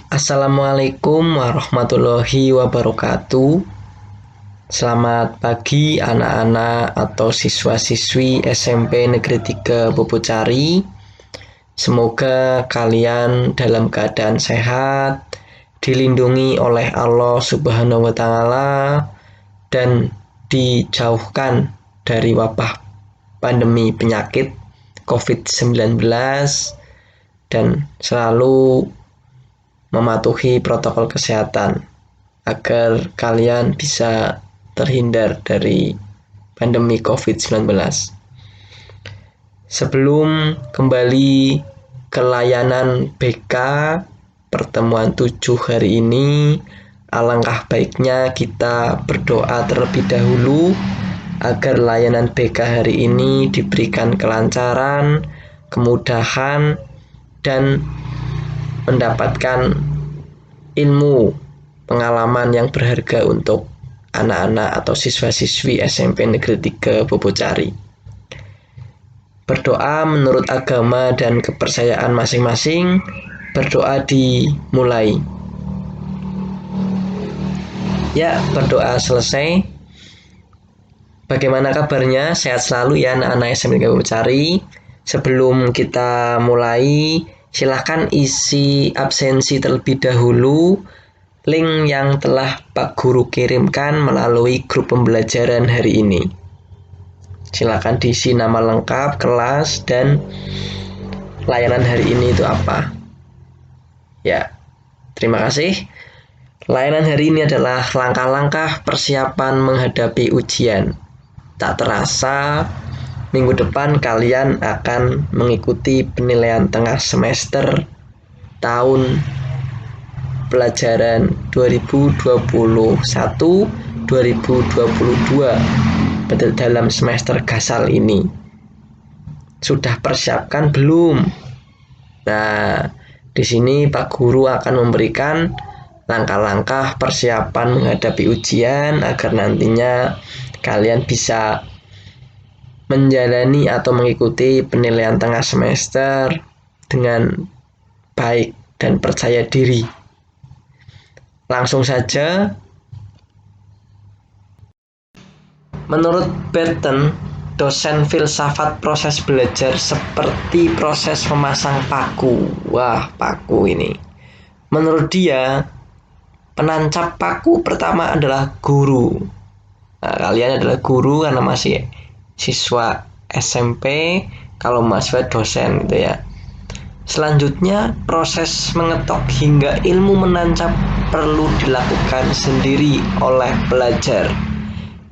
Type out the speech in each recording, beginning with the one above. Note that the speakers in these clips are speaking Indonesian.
Assalamualaikum warahmatullahi wabarakatuh. Selamat pagi anak-anak atau siswa-siswi SMP Negeri 3 Bobocari. Semoga kalian dalam keadaan sehat, dilindungi oleh Allah Subhanahu wa Ta'ala, dan dijauhkan dari wabah pandemi penyakit COVID-19, dan selalu mematuhi protokol kesehatan agar kalian bisa terhindar dari pandemi COVID-19. Sebelum kembali ke layanan BK pertemuan 7 hari ini, alangkah baiknya kita berdoa terlebih dahulu agar layanan BK hari ini diberikan kelancaran, kemudahan, dan mendapatkan ilmu pengalaman yang berharga untuk anak-anak atau siswa-siswi SMP Negeri 3 Bobocari. Berdoa menurut agama dan kepercayaan masing-masing. Berdoa dimulai. Ya, berdoa selesai. Bagaimana kabarnya? Sehat selalu ya anak-anak SMP Negeri Bobocari. Sebelum kita mulai, silahkan isi absensi terlebih dahulu. Link yang telah Pak Guru kirimkan melalui grup pembelajaran hari ini. Silahkan diisi nama lengkap, kelas, dan layanan hari ini itu apa. Ya, terima kasih. Layanan hari ini adalah langkah-langkah persiapan menghadapi ujian. Tak terasa, minggu depan kalian akan mengikuti penilaian tengah semester tahun pelajaran 2021-2022 dalam semester gasal ini. Sudah persiapkan belum? Nah, di sini Pak Guru akan memberikan langkah-langkah persiapan menghadapi ujian agar nantinya kalian bisa menjalani atau mengikuti penilaian tengah semester dengan baik dan percaya diri. Langsung saja. Menurut Burton, dosen filsafat proses belajar seperti proses memasang paku. Wah, paku ini. Menurut dia, penancap paku pertama adalah guru. Nah, kalian adalah guru karena masih siswa SMP, kalau mahasiswa dosen gitu ya. Selanjutnya, proses mengetok hingga ilmu menancap perlu dilakukan sendiri oleh pelajar.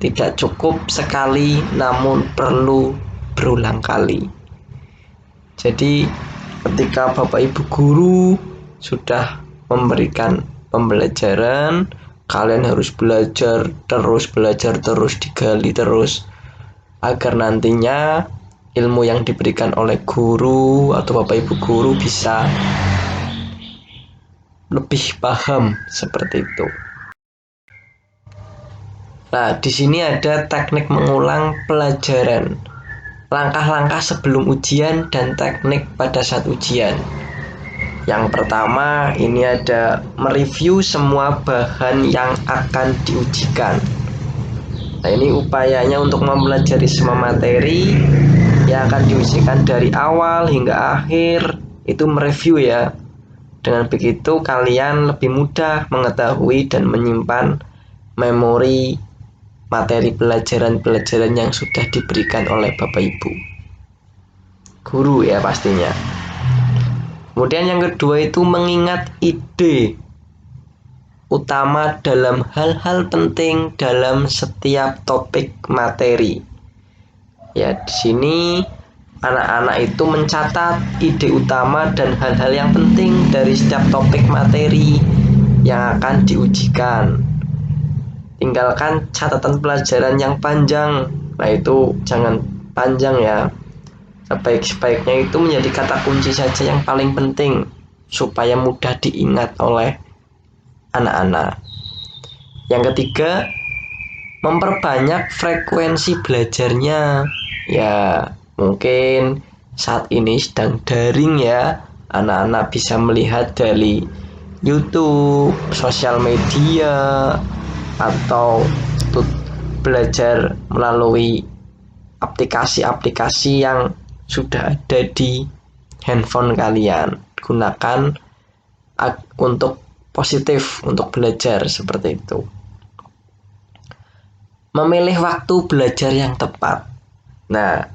Tidak cukup sekali, namun perlu berulang kali. Jadi, ketika Bapak Ibu guru sudah memberikan pembelajaran, kalian harus belajar terus, digali terus, agar nantinya ilmu yang diberikan oleh guru atau Bapak Ibu guru bisa lebih paham seperti itu. Nah, di sini ada teknik mengulang pelajaran, langkah-langkah sebelum ujian dan teknik pada saat ujian. Yang pertama, ini ada mereview semua bahan yang akan diujikan. Nah, ini upayanya untuk mempelajari semua materi yang akan diujikan dari awal hingga akhir, itu mereview ya. Dengan begitu kalian lebih mudah mengetahui dan menyimpan memori materi pelajaran-pelajaran yang sudah diberikan oleh Bapak Ibu guru ya pastinya. Kemudian yang kedua itu mengingat ide utama dalam hal-hal penting dalam setiap topik materi. Ya, di sini anak-anak itu mencatat ide utama dan hal-hal yang penting dari setiap topik materi yang akan diujikan. Tinggalkan catatan pelajaran yang panjang. Nah, itu jangan panjang ya. Sebaik-baiknya itu menjadi kata kunci saja yang paling penting supaya mudah diingat oleh anak-anak. Yang ketiga, memperbanyak frekuensi belajarnya. Ya, mungkin saat ini sedang daring ya, anak-anak bisa melihat dari YouTube, sosial media, atau belajar melalui aplikasi-aplikasi yang sudah ada di handphone kalian. Gunakan untuk positif, untuk belajar seperti itu. Memilih waktu belajar yang tepat. Nah,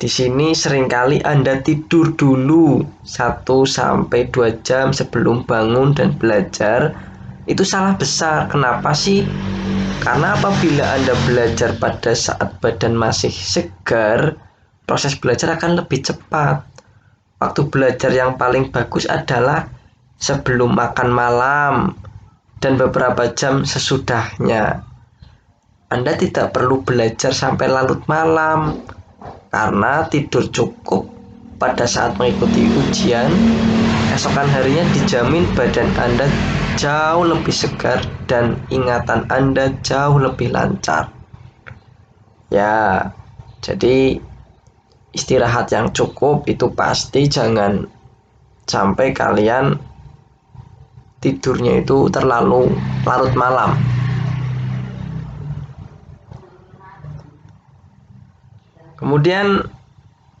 di sini seringkali Anda tidur dulu 1-2 jam sebelum bangun dan belajar. Itu salah besar. Kenapa sih? Karena apabila Anda belajar pada saat badan masih segar, proses belajar akan lebih cepat. Waktu belajar yang paling bagus adalah sebelum makan malam dan beberapa jam sesudahnya. Anda tidak perlu belajar sampai larut malam, karena tidur cukup pada saat mengikuti ujian, esokan harinya dijamin badan Anda jauh lebih segar dan ingatan Anda jauh lebih lancar. Ya, jadi istirahat yang cukup itu pasti. Jangan sampai kalian tidurnya itu terlalu larut malam. Kemudian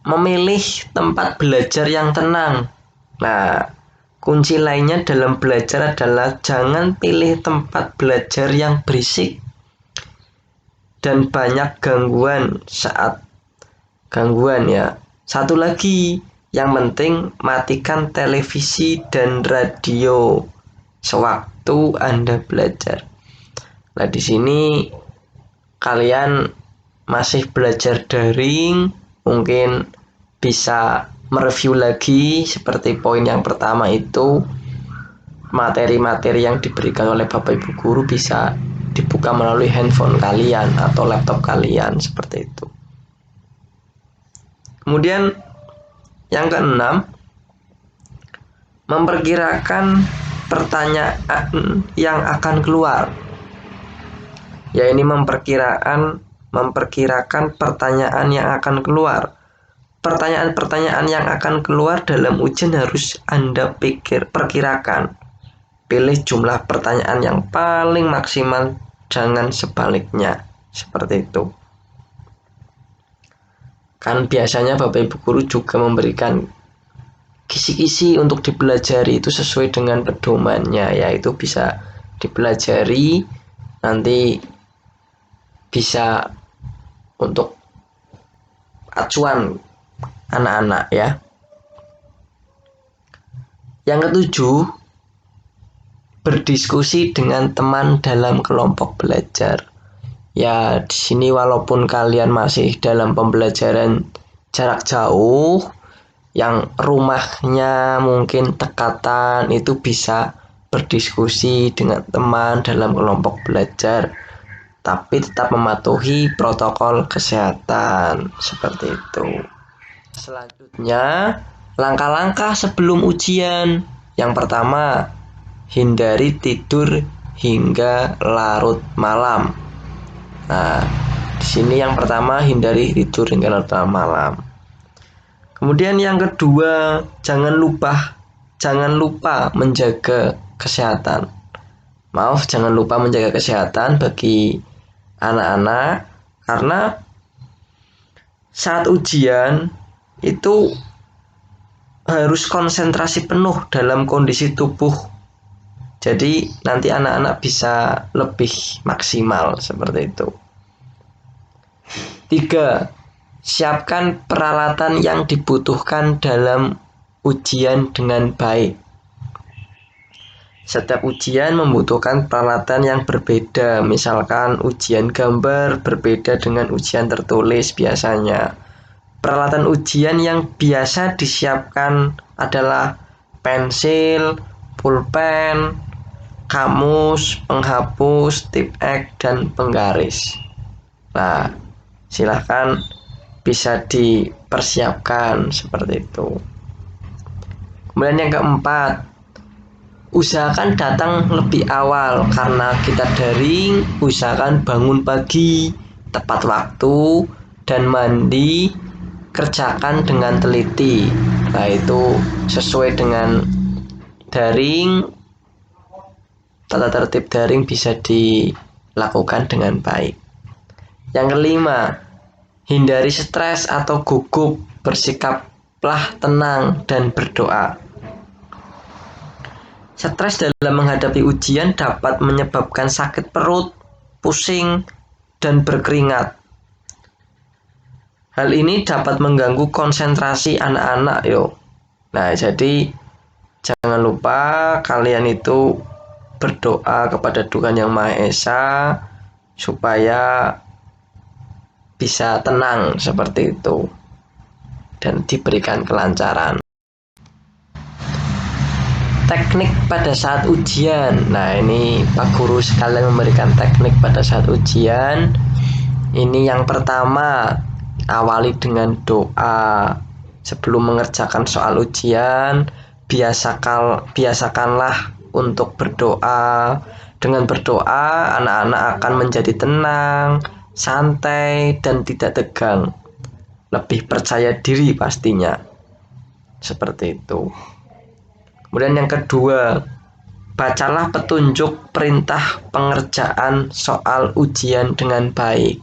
memilih tempat belajar yang tenang. Nah, kunci lainnya dalam belajar adalah jangan pilih tempat belajar yang berisik dan banyak gangguan ya. Satu lagi, yang penting matikan televisi dan radio sewaktu Anda belajar. Nah, di sini kalian masih belajar daring, mungkin bisa mereview lagi seperti poin yang pertama itu. Materi-materi yang diberikan oleh Bapak Ibu guru bisa dibuka melalui handphone kalian atau laptop kalian seperti itu. Kemudian yang keenam, memperkirakan pertanyaan yang akan keluar. Ya, ini memperkirakan pertanyaan yang akan keluar. Pertanyaan-pertanyaan yang akan keluar dalam ujian harus Anda perkirakan. Pilih jumlah pertanyaan yang paling maksimal, jangan sebaliknya. Seperti itu. Kan biasanya Bapak Ibu guru juga memberikan kisi-kisi untuk dipelajari itu sesuai dengan pedomannya, yaitu bisa dipelajari, nanti bisa untuk acuan anak-anak ya. Yang ketujuh, berdiskusi dengan teman dalam kelompok belajar. Ya, di sini walaupun kalian masih dalam pembelajaran jarak jauh, yang rumahnya mungkin dekatan, itu bisa berdiskusi dengan teman dalam kelompok belajar, tapi tetap mematuhi protokol kesehatan seperti itu. Selanjutnya, langkah-langkah sebelum ujian. Yang pertama, hindari tidur hingga larut malam. Nah, di sini yang pertama, hindari tidur hingga larut malam. Kemudian yang kedua, jangan lupa menjaga kesehatan. Jangan lupa menjaga kesehatan bagi anak-anak, karena saat ujian itu harus konsentrasi penuh dalam kondisi tubuh. Jadi nanti anak-anak bisa lebih maksimal seperti itu. 3. Siapkan peralatan yang dibutuhkan dalam ujian dengan baik. Setiap ujian membutuhkan peralatan yang berbeda. Misalkan ujian gambar berbeda dengan ujian tertulis biasanya. Peralatan ujian yang biasa disiapkan adalah pensil, pulpen, kamus, penghapus, tip X, dan penggaris. Nah, silahkan bisa dipersiapkan seperti itu. Kemudian yang keempat, usahakan datang lebih awal karena kita daring. Usahakan bangun pagi, tepat waktu, dan mandi. Kerjakan dengan teliti. Nah, itu sesuai dengan daring, tata tertib daring bisa dilakukan dengan baik. Yang kelima, hindari stres atau gugup, bersikaplah tenang dan berdoa. Stres dalam menghadapi ujian dapat menyebabkan sakit perut, pusing, dan berkeringat. Hal ini dapat mengganggu konsentrasi anak-anak yo. Nah, jadi jangan lupa kalian itu berdoa kepada Tuhan Yang Maha Esa supaya bisa tenang seperti itu dan diberikan kelancaran. Teknik pada saat ujian. Nah, ini Pak Guru sekalian memberikan teknik pada saat ujian. Ini yang pertama, awali dengan doa. Sebelum mengerjakan soal ujian, biasakanlah untuk berdoa. Dengan berdoa, anak-anak akan menjadi tenang, santai, dan tidak tegang. Lebih percaya diri pastinya. Seperti itu. Kemudian yang kedua, bacalah petunjuk perintah pengerjaan soal ujian dengan baik.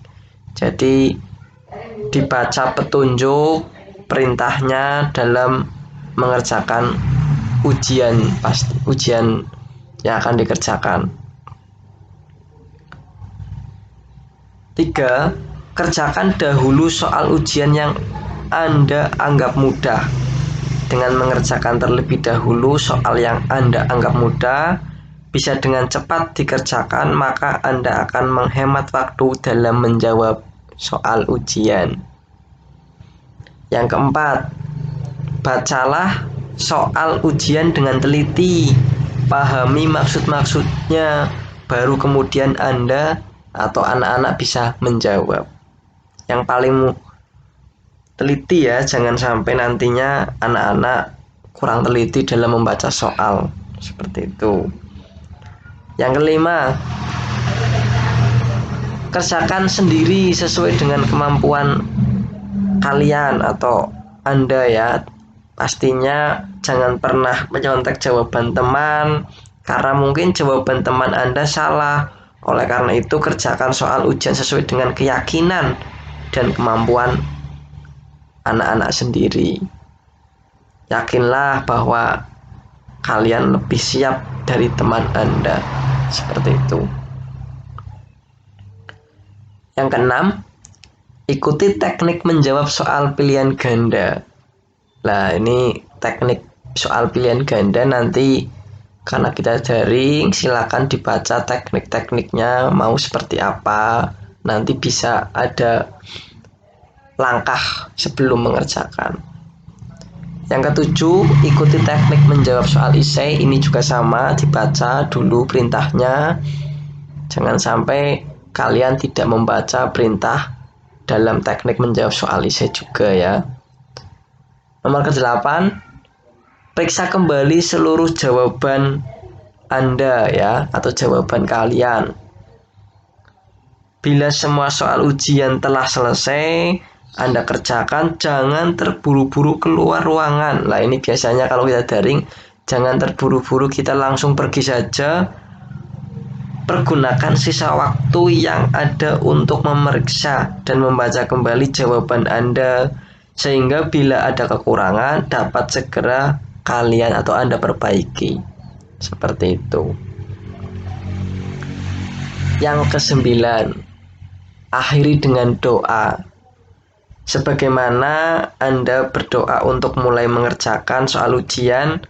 Jadi dibaca petunjuk perintahnya dalam mengerjakan ujian yang akan dikerjakan. 3. Kerjakan dahulu soal ujian yang Anda anggap mudah. Dengan mengerjakan terlebih dahulu soal yang Anda anggap mudah, bisa dengan cepat dikerjakan, maka Anda akan menghemat waktu dalam menjawab soal ujian. Yang keempat, bacalah soal ujian dengan teliti, pahami maksud-maksudnya, baru kemudian Anda atau anak-anak bisa menjawab. Yang paling teliti ya, jangan sampai nantinya anak-anak kurang teliti dalam membaca soal. Seperti itu. Yang kelima, kerjakan sendiri sesuai dengan kemampuan kalian atau Anda ya. Pastinya jangan pernah menyontek jawaban teman, karena mungkin jawaban teman Anda salah. Oleh karena itu, kerjakan soal ujian sesuai dengan keyakinan dan kemampuan anak-anak sendiri. Yakinlah bahwa kalian lebih siap dari teman Anda. Seperti itu. Yang keenam, ikuti teknik menjawab soal pilihan ganda. Nah, ini teknik soal pilihan ganda nanti karena kita daring, silakan dibaca teknik-tekniknya mau seperti apa. Nanti bisa ada langkah sebelum mengerjakan. Yang ketujuh, ikuti teknik menjawab soal esai. Ini juga sama, dibaca dulu perintahnya. Jangan sampai kalian tidak membaca perintah dalam teknik menjawab soal esai juga ya. Nomor ke-8, periksa kembali seluruh jawaban Anda ya, atau jawaban kalian. Bila semua soal ujian telah selesai, Anda kerjakan, jangan terburu-buru keluar ruangan. Nah, ini biasanya kalau kita daring, jangan terburu-buru, kita langsung pergi saja. Pergunakan sisa waktu yang ada untuk memeriksa dan membaca kembali jawaban Anda, sehingga bila ada kekurangan dapat segera kalian atau Anda perbaiki. Seperti itu. Yang ke-9, akhiri dengan doa. Sebagaimana Anda berdoa untuk mulai mengerjakan soal ujian,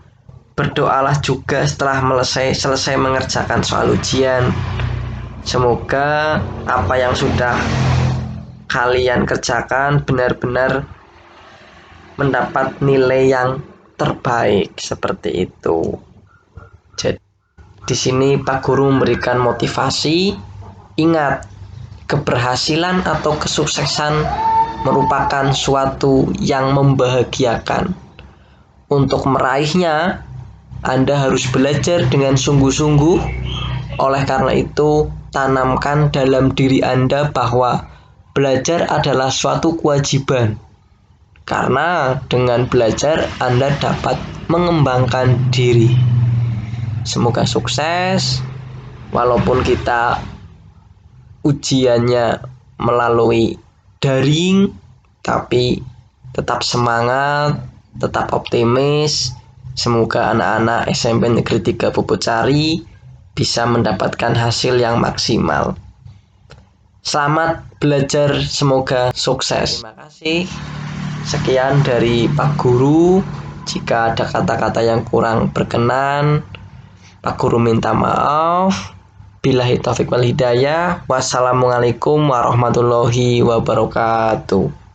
berdoalah juga setelah selesai mengerjakan soal ujian. Semoga apa yang sudah kalian kerjakan benar-benar mendapat nilai yang terbaik. Seperti itu. Jadi di sini Pak Guru memberikan motivasi. Ingat, keberhasilan atau kesuksesan merupakan suatu yang membahagiakan. Untuk meraihnya, Anda harus belajar dengan sungguh-sungguh. Oleh karena itu, tanamkan dalam diri Anda bahwa belajar adalah suatu kewajiban. Karena dengan belajar Anda dapat mengembangkan diri. Semoga sukses. walaupun kita ujiannya melalui daring, tapi tetap semangat, tetap optimis. Semoga anak-anak SMP Negeri 3 Puputcari bisa mendapatkan hasil yang maksimal. Selamat belajar, semoga sukses. Terima kasih. Sekian dari Pak Guru. Jika ada kata-kata yang kurang berkenan, Pak Guru minta maaf. Billahi taufiq wal hidayah. Wassalamualaikum warahmatullahi wabarakatuh.